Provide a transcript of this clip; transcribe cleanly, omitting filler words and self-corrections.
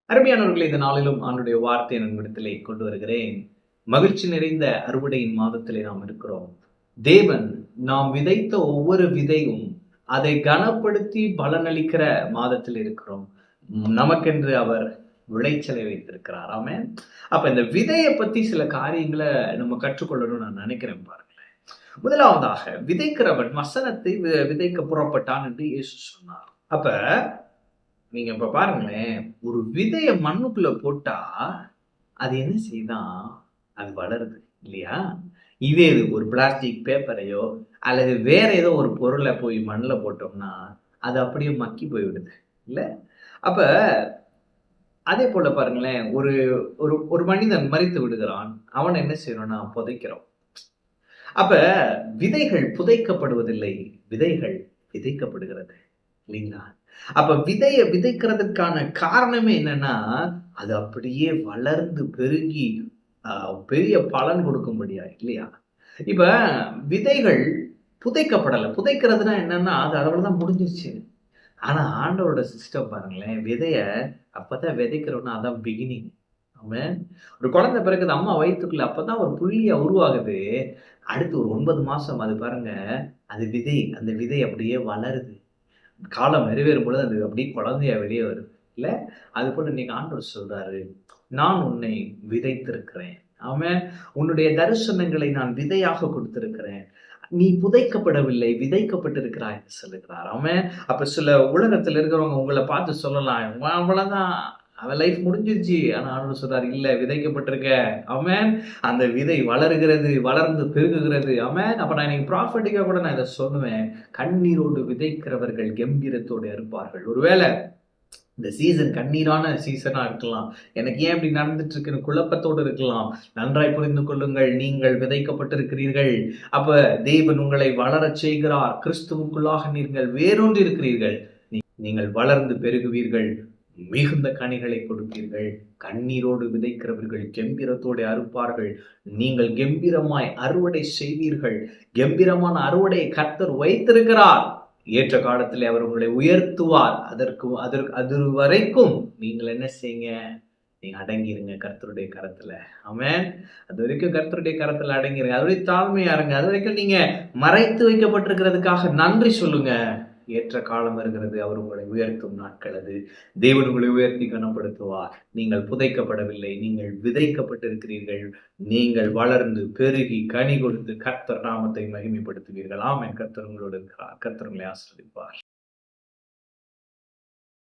அருமையானவர்களே, இந்த நாளிலும் ஆண்டுடைய வார்த்தையை நண்படத்திலே கொண்டு வருகிறேன். மகிழ்ச்சி நிறைந்த அறுவடையின் மாதத்திலே நாம் இருக்கிறோம். தேவன் நாம் விதைத்த ஒவ்வொரு விதையும் அதை கனப்படுத்தி பலனளிக்கிற மாதத்தில் இருக்கிறோம். நமக்கென்று அவர் விளைச்சலை வைத்திருக்கிறார். ஆமென். அப்ப இந்த விதையை பத்தி சில காரியங்களை நம்ம கற்றுக்கொள்ளணும்னு நான் நினைக்கிறேன். பாருங்களேன். முதலாவதாக விதைக்கிறவன் வசனத்தை விதைக்க புறப்பட்டான் என்று இயேசு சொன்னார். அப்ப நீங்க இப்ப பாருங்களேன், ஒரு விதைய மண்ணுக்குள்ள போட்டா அது என்ன செய்யுதான்? அது வளருது இல்லையா? இதே இது ஒரு பிளாஸ்டிக் பேப்பரையோ அல்லது வேற ஏதோ ஒரு பொருளை போய் மண்ணுல போட்டோம்னா அது அப்படியே மக்கி போய்விடுது இல்ல? அப்ப அதே போல பாருங்களேன், ஒரு ஒரு ஒரு மனிதன் மரித்து விடுகிறான். அவனை என்ன செய்யணும்னா புதைக்கிறோம். அப்ப விதைகள் புதைக்கப்படுவதில்லை, விதைகள் விதைக்கப்படுகிறது இல்லைங்களா? அப்ப விதைய விதைக்கிறதுக்கான காரணமே என்னன்னா, அது அப்படியே வளர்ந்து பெருகி பெரிய பலன் கொடுக்கும்படியா இல்லையா? இப்ப விதைகள் புதைக்கப்படல. புதைக்கிறதுனா என்னன்னா, அது அவ்வளவுதான் முடிஞ்சிருச்சு. ஆனா ஆண்டவரோட சிஸ்டம் பாருங்களேன், விதைய அப்பதான் விதைக்கிறோம்னா அதான் பிகினிங். ஆமென். ஒரு குழந்தை பிறகுது அம்மா வயித்துக்குள்ள, அப்பதான் ஒரு புள்ளியா உருவாகுது. அடுத்து ஒரு 9 மாசம் அது பாருங்க, அது விதை. அந்த விதை அப்படியே வளருது. காலம் நிறைவேறும் பொழுது அது அப்படியே குழந்தையா வெளியே வருது இல்ல? அது போல இன்னைக்கு ஆண்டவர் சொல்றாரு, நான் உன்னை விதைத்திருக்கிறேன். ஆமென். உன்னுடைய தரிசனங்களை நான் விதையாக கொடுத்திருக்கிறேன். நீ புதைக்கப்படவில்லை, விதைக்கப்பட்டிருக்கிறாய் என்று சொல்லுகிறார். ஆமென். அப்ப சில உலகத்துல இருக்கிறவங்க உங்களை பார்த்து சொல்லலாம், அவ்வளவுதான், அவன் லைஃப் முடிஞ்சிருச்சு. ஆனா ஆண்டவர் சொல்றாரு, இல்ல, விதைக்கப்பட்டிருக்க. ஆமென். அந்த விதை வளருகிறது, வளர்ந்து பெருகுகிறது. ஆமென். அப்ப நான் இன்னைக்கு ப்ராஃபட்டிக்கா கூட நான் இதை சொல்லுவேன். கண்ணீரோடு விதைக்கிறவர்கள் கம்பீரத்தோடு இருப்பார்கள். ஒருவேளை இந்த சீசன் கண்ணீரான சீசனா இருக்கலாம். எனக்கு ஏன் இப்படி நடந்துட்டு இருக்குன்னு குழப்பத்தோடு இருக்கலாம். நன்றாய் புரிந்து கொள்ளுங்கள், நீங்கள் விதைக்கப்பட்டிருக்கிறீர்கள். அப்ப தேவன் உங்களை வளரச் செய்கிறார். கிறிஸ்துவுக்குள்ளாக நீங்கள் வேரூன்றி இருக்கிறீர்கள். நீங்கள் வளர்ந்து பெருகுவீர்கள், மிகுந்த கனிகளை கொடுப்பீர்கள். கண்ணீரோடு விதைக்கிறவர்கள் கெம்பீரத்தோடு அறுப்பார்கள். நீங்கள் கெம்பீரமாய் அறுவடை செய்வீர்கள். கெம்பீரமான அறுவடையை கர்த்தர் வைத்திருக்கிறார். ஏற்ற காலத்தில் அவர் உங்களை உயர்த்துவார். அது வரைக்கும் நீங்கள் என்ன செய்யுங்க? நீங்க அடங்கிருங்க கர்த்தருடைய கரத்துல. ஆமென். அது வரைக்கும் கர்த்தருடைய கரத்துல அடங்கிருங்க. அது வரைக்கும் தாழ்மையா இருங்க. அது வரைக்கும் நீங்க மறைத்து வைக்கப்பட்டிருக்கிறதுக்காக நன்றி சொல்லுங்க. ஏற்ற காலம் வருகிறது, அவர் உங்களை உயர்த்தும் நாட்கள் அது. தேவன் உங்களை உயர்த்தி கனப்படுத்துவார். நீங்கள் புதைக்கப்படவில்லை, நீங்கள் விதைக்கப்பட்டிருக்கிறீர்கள். நீங்கள் வளர்ந்து பெருகி கனி கொடுத்து கர்த்தர் நாமத்தை மகிமைப்படுத்துவீர்கள். ஆமென். கர்த்தர் உங்களோடு இருக்கிறார். கர்த்தர் உங்களை ஆசீர்வதிப்பார்.